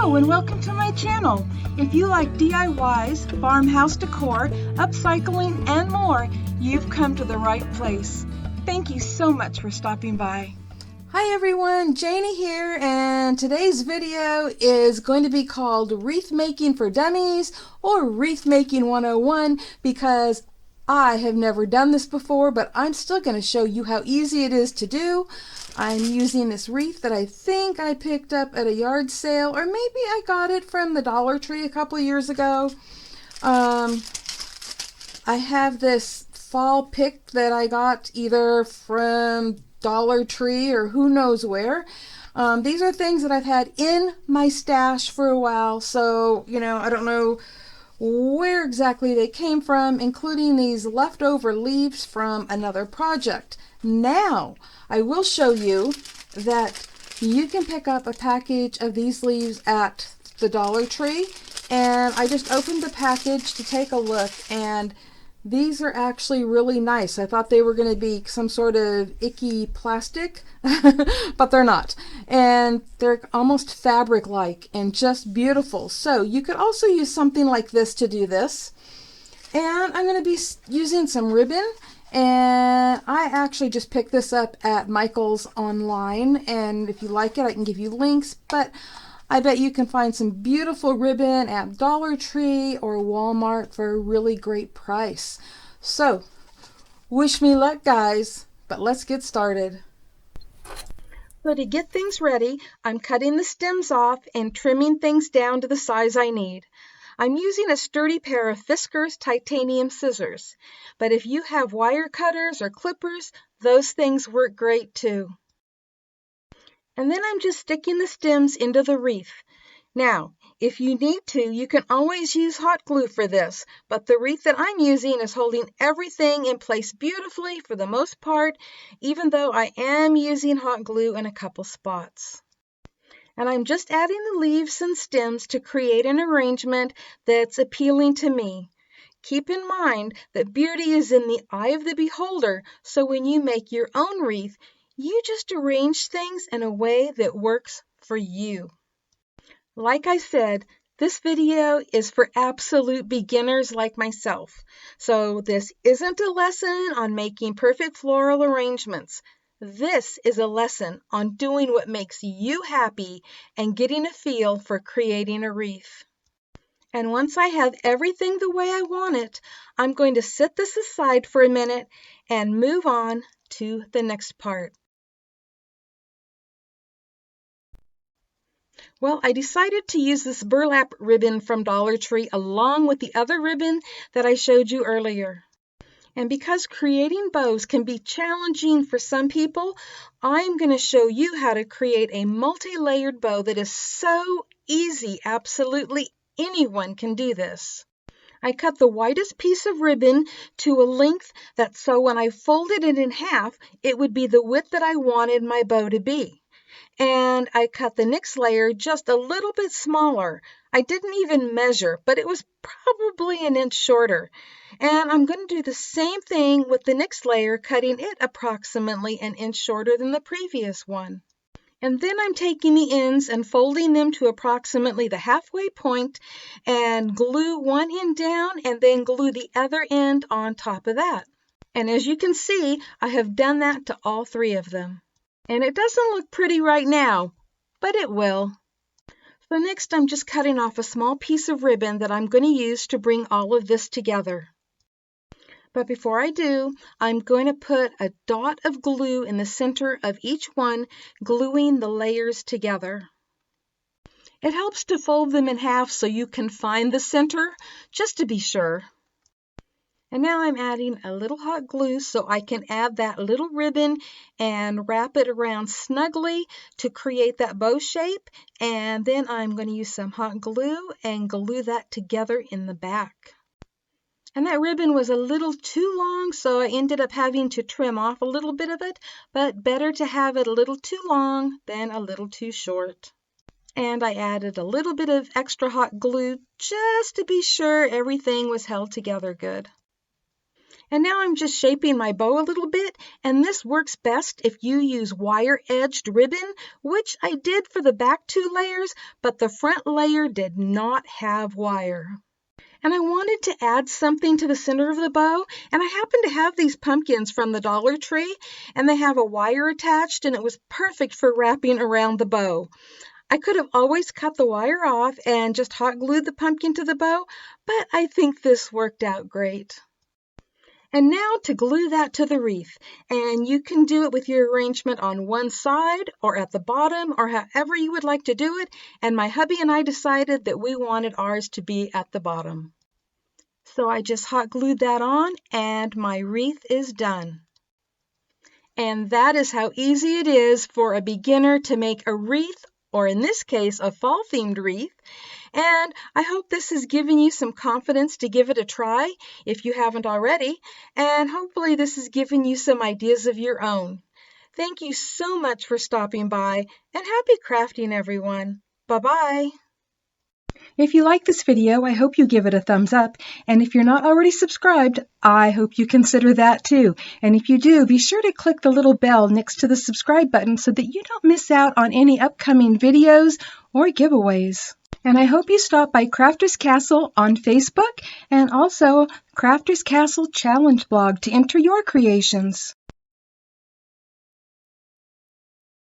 Hello and welcome to my channel. If you like DIYs, farmhouse decor, upcycling, and more, you've come to the right place. Thank you so much for stopping by. Hi everyone, Janie here, and today's video is going to be called Wreath Making for Dummies or Wreath Making 101 because I have never done this before, but I'm still going to show you how easy it is to do. I'm using this wreath that I think I picked up at a yard sale, or maybe I got it from the Dollar Tree a couple of years ago. I have this fall pick that I got either from Dollar Tree or who knows where. These are things that I've had in my stash for a while, so I don't know where exactly they came from, including these leftover leaves from another project. Now I will show you that you can pick up a package of these leaves at the Dollar Tree, and I just opened the package to take a look, and these are actually really nice. I thought they were going to be some sort of icky plastic, but they're not. And they're almost fabric-like and just beautiful. So you could also use something like this to do this. And I'm going to be using some ribbon. And I actually just picked this up at Michael's online. And if you like it, I can give you links. But I bet you can find some beautiful ribbon at Dollar Tree or Walmart for a really great price. So, wish me luck, guys, but let's get started. So to get things ready, I'm cutting the stems off and trimming things down to the size I need. I'm using a sturdy pair of Fiskars titanium scissors, but if you have wire cutters or clippers, those things work great too. And then I'm just sticking the stems into the wreath. Now, if you need to, you can always use hot glue for this, but the wreath that I'm using is holding everything in place beautifully for the most part, even though I am using hot glue in a couple spots. And I'm just adding the leaves and stems to create an arrangement that's appealing to me. Keep in mind that beauty is in the eye of the beholder, so when you make your own wreath, you just arrange things in a way that works for you. Like I said, this video is for absolute beginners like myself. So this isn't a lesson on making perfect floral arrangements. This is a lesson on doing what makes you happy and getting a feel for creating a wreath. And once I have everything the way I want it, I'm going to set this aside for a minute and move on to the next part. Well, I decided to use this burlap ribbon from Dollar Tree along with the other ribbon that I showed you earlier. And because creating bows can be challenging for some people, I'm going to show you how to create a multi-layered bow that is so easy. Absolutely anyone can do this. I cut the widest piece of ribbon to a length that so when I folded it in half, it would be the width that I wanted my bow to be. And I cut the next layer just a little bit smaller. I didn't even measure, but it was probably an inch shorter. And I'm going to do the same thing with the next layer, cutting it approximately an inch shorter than the previous one. And then I'm taking the ends and folding them to approximately the halfway point and glue one end down and then glue the other end on top of that. And as you can see, I have done that to all three of them. And it doesn't look pretty right now, but it will. So next I'm just cutting off a small piece of ribbon that I'm going to use to bring all of this together. But before I do, I'm going to put a dot of glue in the center of each one, gluing the layers together. It helps to fold them in half so you can find the center, just to be sure. And now I'm adding a little hot glue so I can add that little ribbon and wrap it around snugly to create that bow shape. And then I'm going to use some hot glue and glue that together in the back. And that ribbon was a little too long, so I ended up having to trim off a little bit of it, but better to have it a little too long than a little too short. And I added a little bit of extra hot glue just to be sure everything was held together good. And now I'm just shaping my bow a little bit, and this works best if you use wire-edged ribbon, which I did for the back 2 layers, but the front layer did not have wire. And I wanted to add something to the center of the bow, and I happen to have these pumpkins from the Dollar Tree, and they have a wire attached, and it was perfect for wrapping around the bow. I could have always cut the wire off and just hot glued the pumpkin to the bow, but I think this worked out great. And now to glue that to the wreath, and you can do it with your arrangement on one side or at the bottom or however you would like to do it, and my hubby and I decided that we wanted ours to be at the bottom. So I just hot glued that on and my wreath is done. And that is how easy it is for a beginner to make a wreath, or in this case, a fall-themed wreath. And I hope this has given you some confidence to give it a try if you haven't already. And hopefully this has given you some ideas of your own. Thank you so much for stopping by, and happy crafting, everyone. Bye-bye. If you like this video, I hope you give it a thumbs up. And if you're not already subscribed, I hope you consider that too. And if you do, be sure to click the little bell next to the subscribe button so that you don't miss out on any upcoming videos or giveaways. And I hope you stop by Crafters Castle on Facebook and also Crafters Castle Challenge blog to enter your creations.